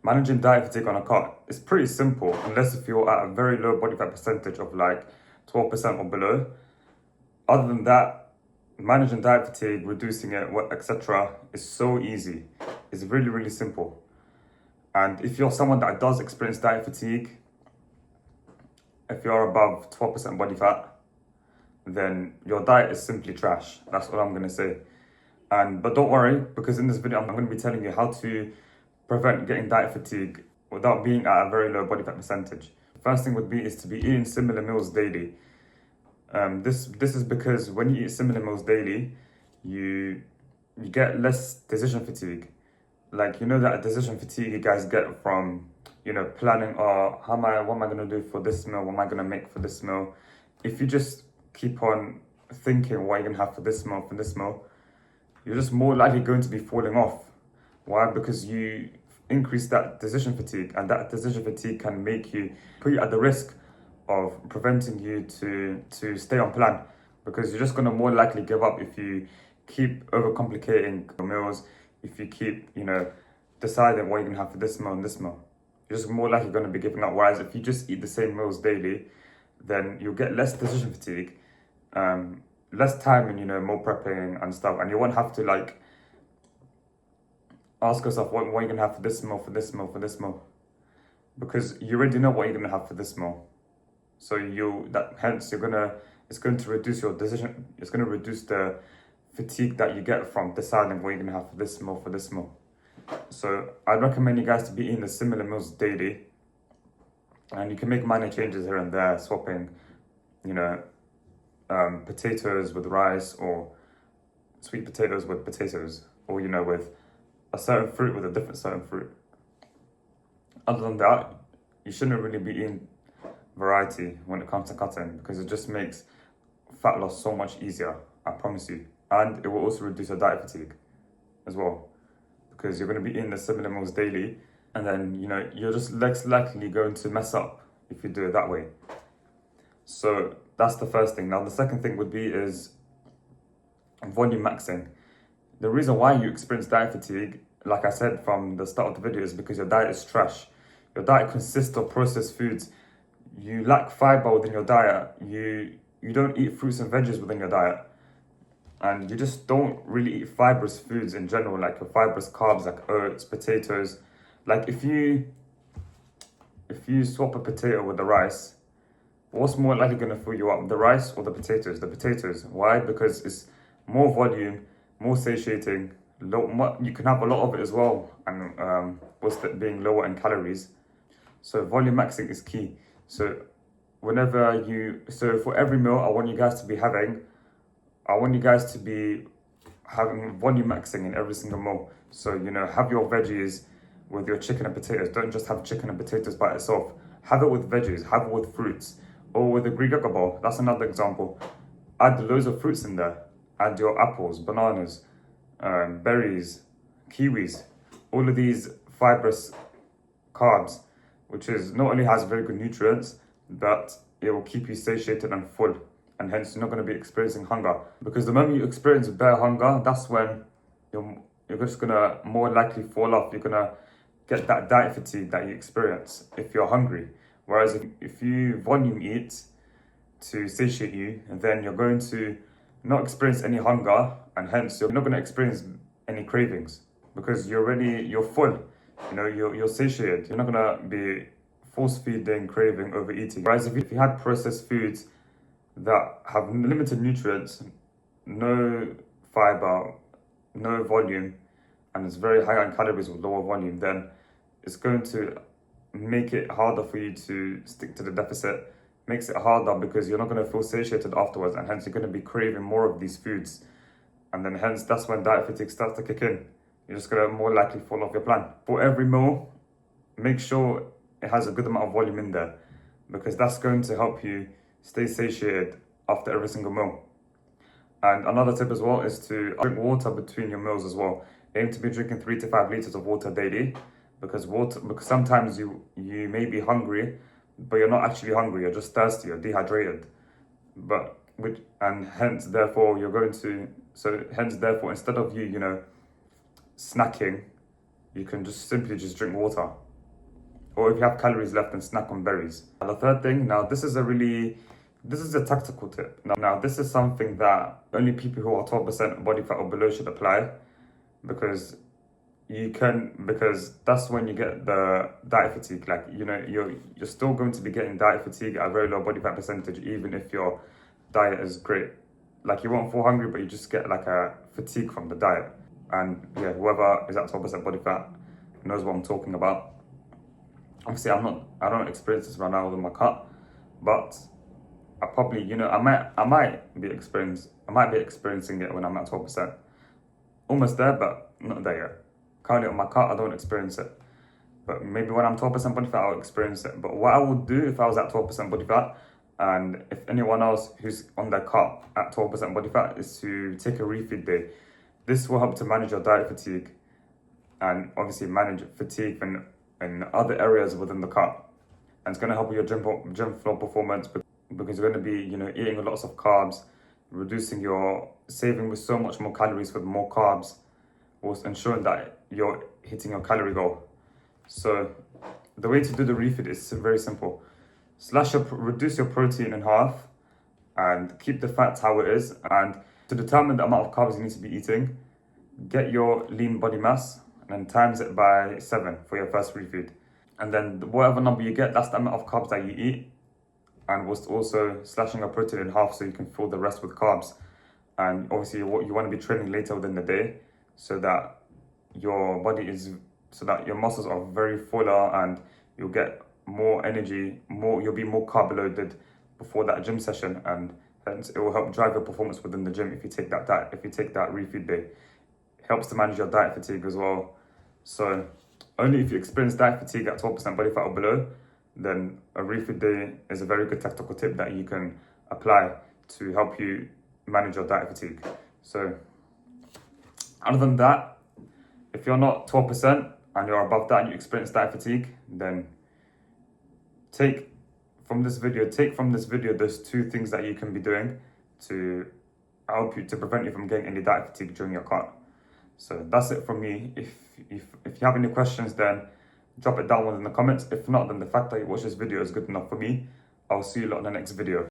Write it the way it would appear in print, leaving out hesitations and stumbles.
Managing diet fatigue on a cut is pretty simple, unless if you're at a very low body fat percentage of like 12% or below. Other than that, managing diet fatigue, reducing it, etc., is so easy. It's really, really simple. And if you're someone that does experience diet fatigue, if you're above 12% body fat, then your diet is simply trash. That's all I'm gonna say. But don't worry, because in this video I'm going to be telling you how to prevent getting diet fatigue without being at a very low body fat percentage. First thing would be is to be eating similar meals daily. This is because when you eat similar meals daily, you get less decision fatigue. Like, you know that decision fatigue you guys get from, planning, what am I gonna do for this meal? What am I gonna make for this meal? If you just keep on thinking what you're gonna have for this meal, you're just more likely going to be falling off. Why? Because you increase that decision fatigue, and that decision fatigue can put you at the risk of preventing you to stay on plan, because you're just going to more likely give up if you keep overcomplicating your meals, if you keep, deciding what you're going to have for this meal and this meal. You're just more likely going to be giving up. Whereas if you just eat the same meals daily, then you'll get less decision fatigue, less time and, more prepping and stuff. And you won't have to ask yourself what you're going to have for this meal, for this meal, for this meal. Because you already know what you're going to have for this meal. So it's going to reduce your decision. It's going to reduce the fatigue that you get from deciding what you're going to have for this meal, for this meal. So I'd recommend you guys to be eating the similar meals daily. And you can make minor changes here and there, swapping, potatoes with rice, or sweet potatoes with potatoes, or, with a certain fruit with a different certain fruit. Other than that, you shouldn't really be eating variety when it comes to cutting, because it just makes fat loss so much easier, I promise you. And it will also reduce your diet fatigue as well, because you're going to be eating the similar meals daily, and then, you're just less likely going to mess up if you do it that way. So that's the first thing. Now, the second thing would be is volume maxing. The reason why you experience diet fatigue, like I said from the start of the video, is because your diet is trash. Your diet consists of processed foods. You lack fiber within your diet. You don't eat fruits and veggies within your diet. And you just don't really eat fibrous foods in general, like your fibrous carbs, like oats, potatoes. Like if you swap a potato with the rice, what's more likely going to fill you up, the rice or the potatoes? The potatoes. Why? Because it's more volume, more satiating. You can have a lot of it as well, and being lower in calories. So volume maxing is key. So for every meal I want you guys to be having volume maxing in every single meal. So, have your veggies with your chicken and potatoes. Don't just have chicken and potatoes by itself. Have it with veggies, have it with fruits, or with a Greek yogurt bowl. That's another example. Add loads of fruits in there. Add your apples, bananas, berries, kiwis, all of these fibrous carbs, which is not only has very good nutrients, but it will keep you satiated and full, and hence you're not going to be experiencing hunger. Because the moment you experience bare hunger, that's when you're just going to more likely fall off. You're going to get that diet fatigue that you experience if you're hungry. Whereas if you volume eat to satiate you, then you're going to not experience any hunger, and hence you're not going to experience any cravings, because you're full. You're satiated. You're not going to be force feeding, craving, overeating. Whereas if you had processed foods that have limited nutrients, no fiber, no volume, and it's very high on calories with lower volume, then it's going to make it harder for you to stick to the deficit. Makes it harder because you're not going to feel satiated afterwards, and hence you're going to be craving more of these foods. And then hence that's when diet fatigue starts to kick in. You're just going to more likely fall off your plan. For every meal, make sure it has a good amount of volume in there, because that's going to help you stay satiated after every single meal. And another tip as well is to drink water between your meals as well. Aim to be drinking 3 to 5 liters of water daily, because sometimes you may be hungry, but you're not actually hungry, you're just thirsty, you're dehydrated. Hence therefore instead of you, snacking, you can just simply drink water. or if you have calories left, then snack on berries. And the third thing, now this is a tactical tip. Now this is something that only people who are 12% body fat or below should apply, because that's when you get the diet fatigue. Like, you know, you're still going to be getting diet fatigue at a very low body fat percentage, even if your diet is great. Like, you won't feel hungry, but you just get like a fatigue from the diet. And yeah, whoever is at 12% body fat knows what I'm talking about. Obviously, I don't experience this right now with my cut, but I probably, you know, I might be experiencing it when I'm at 12%. Almost there, but not there yet. Currently on my cut, I don't experience it. But maybe when I'm 12% body fat, I'll experience it. But what I would do if I was at 12% body fat, and if anyone else who's on their cut at 12% body fat, is to take a refeed day. This will help to manage your diet fatigue, and obviously manage fatigue in other areas within the cut. And it's going to help with your gym floor performance, because you're going to be, you know, eating lots of carbs, saving with so much more calories with more carbs, whilst ensuring that you're hitting your calorie goal. So the way to do the refeed is very simple. Reduce your protein in half and keep the fats how it is. And to determine the amount of carbs you need to be eating, get your lean body mass and then times it by 7 for your first refeed. And then whatever number you get, that's the amount of carbs that you eat. And whilst also slashing your protein in half so you can fill the rest with carbs. And obviously you want to be training later within the day, so that your muscles are very fuller and you'll get more energy, you'll be more carb loaded before that gym session, and hence it will help drive your performance within the gym if you take that refeed day. It helps to manage your diet fatigue as well. So only if you experience diet fatigue at 12% body fat or below, then a refeed day is a very good tactical tip that you can apply to help you manage your diet fatigue. So other than that, if you're not 12% and you're above that and you experience diet fatigue, then take from this video those 2 things that you can be doing to help you, to prevent you from getting any diet fatigue during your cut. So that's it from me. If you have any questions, then drop it down within the comments. If not, then the fact that you watch this video is good enough for me. I'll see you lot in the next video.